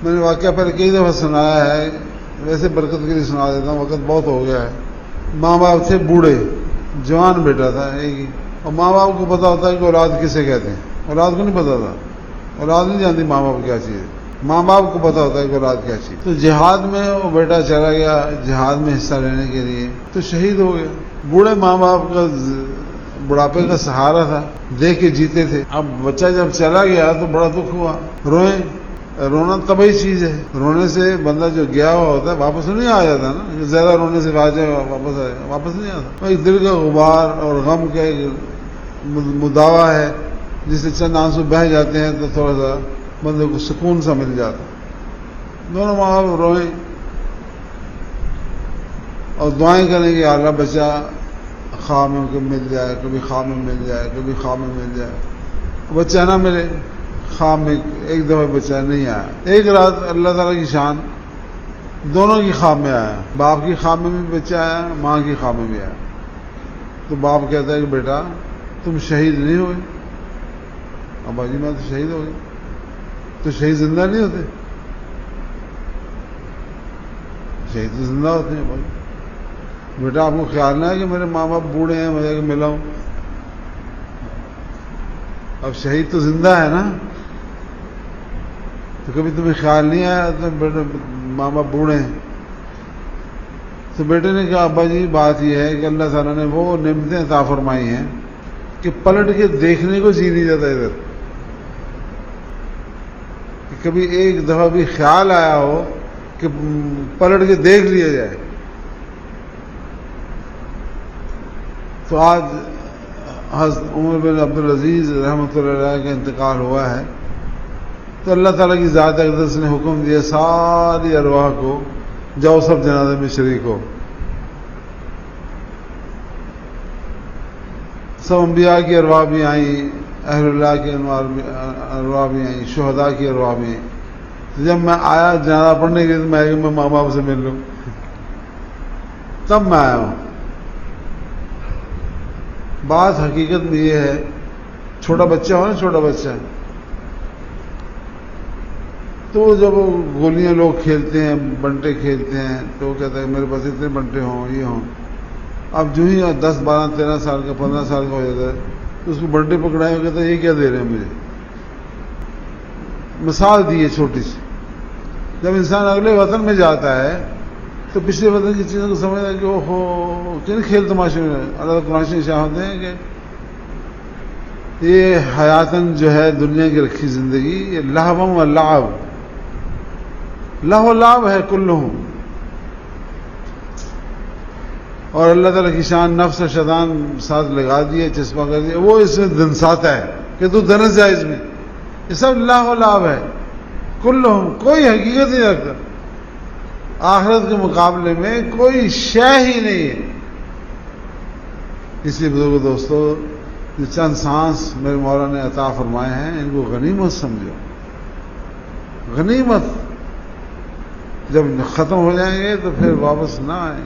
میں نے واقعہ پہلے کئی دفعہ سنایا ہے، ویسے برکت کے لیے سنا دیتا ہوں، وقت بہت ہو گیا ہے۔ ماں باپ تھے بوڑھے، جوان بیٹا تھا ایک ہی، اور ماں باپ کو پتا ہوتا ہے کہ اولاد کسے کہتے ہیں، اولاد کو نہیں پتا تھا، اولاد نہیں جانتی ماں باپ کیا چیز ہے، ماں باپ کو پتا ہوتا ہے کہ اولاد کیا چیز۔ تو جہاد میں وہ بیٹا چلا گیا جہاد میں حصہ لینے کے لیے، تو شہید ہو گیا۔ بوڑھے ماں باپ کا بڑھاپے کا سہارا تھا، دیکھ کے جیتے تھے۔ اب بچہ جب چلا گیا تو بڑا دکھ ہوا، روئے۔ رونا طبعی چیز ہے، رونے سے بندہ جو گیا ہوا ہوتا ہے واپس نہیں آ جاتا نا، زیادہ رونے سے واپس نہیں آتا۔ ایک دل کا غبار اور غم کا ایک مداوا ہے، جس سے چند آنسو بہہ جاتے ہیں تو تھوڑا سا بندے کو سکون سا مل جاتا۔ دونوں ماں باپ روئیں اور دعائیں کریں کہ اللہ بچہ خواب میں مل جائے، کبھی خواب میں مل جائے، کبھی خواب میں مل جائے، بچہ نہ ملے۔ خواب میں ایک دفعہ بچہ نہیں آیا۔ ایک رات اللہ تعالیٰ کی شان دونوں کی خواب میں آیا، باپ کی خواب میں بھی بچہ آیا، ماں کی خواب میں بھی آیا۔ تو باپ کہتا ہے کہ بیٹا تم شہید نہیں ہوئے؟ ابا جی میں تو شہید ہو گئی۔ تو شہید زندہ نہیں ہوتے؟ شہید تو زندہ ہوتے ہیں بھائی۔ بیٹا آپ کو خیال نہ ہے کہ میرے ماں باپ بوڑھے ہیں، میں جا کے ملا ہوں؟ اب شہید تو زندہ ہے نا، تو کبھی تمہیں خیال نہیں آیا تو بیٹے ماں باپ بوڑھے ہیں؟ تو بیٹے نے کہا ابا جی بات یہ ہے کہ اللہ تعالیٰ نے وہ نعمتیں عطا فرمائی ہیں کہ پلٹ کے دیکھنے کو جی نہیں جاتا ادھر، کہ کبھی ایک دفعہ بھی خیال آیا ہو کہ پلٹ کے دیکھ لیا جائے۔ تو آج حضرت عمر بن عبدالعزیز رحمۃ اللہ علیہ کا انتقال ہوا ہے، تو اللہ تعالیٰ کی ذات اقدس نے حکم دیا ساری ارواح کو جاؤ سب جنازے میں شریک ہو۔ سب انبیاء کی ارواح بھی آئیں، اہل اللہ کی ارواح بھی آئیں، شہداء کی ارواح بھی آئیں۔ تو جب میں آیا جنازہ پڑھنے کے لیے تو میں ماں باپ سے مل لوں، تب میں آیا ہوں۔ بات حقیقت میں یہ ہے، چھوٹا بچہ ہو نا، چھوٹا بچہ تو جب وہ گولیاں لوگ کھیلتے ہیں، بنٹے کھیلتے ہیں، تو وہ کہتا ہے میرے پاس اتنے بنٹے ہوں، یہ ہوں۔ اب جو ہی 10 12 13 سال کا 15 سال کا ہو جاتا ہے تو اس کو بنٹے پکڑائے وہ کہتا ہے یہ کیا دے رہے ہیں مجھے؟ مثال دی ہے چھوٹی سی۔ جب انسان اگلے وطن میں جاتا ہے تو پچھلے وطن کی چیزوں کو سمجھتا ہے کہ وہ ہو کن کھیل تماشے میں اللہ قرآن سے ہوتے ہیں کہ یہ حیاتاً جو ہے دنیا کی رکھی زندگی یہ لہو و لعب، لہو لعب ہے کلہم۔ اور اللہ تعالیٰ کی شان نفس و شیطان ساتھ لگا دیے، چسپاں کر دیا، وہ اس میں دنساتا ہے کہ تو دنس جائے اس میں، یہ سب لہو لعب ہے کلہم، کوئی حقیقت نہیں رکھتا۔ آخرت کے مقابلے میں کوئی شے ہی نہیں ہے۔ اس لیے بزرگ دوستو، یہ چند سانس میرے مولا نے عطا فرمائے ہیں، ان کو غنیمت سمجھو، غنیمت۔ جب ختم ہو جائیں گے تو پھر واپس نہ آئیں گے۔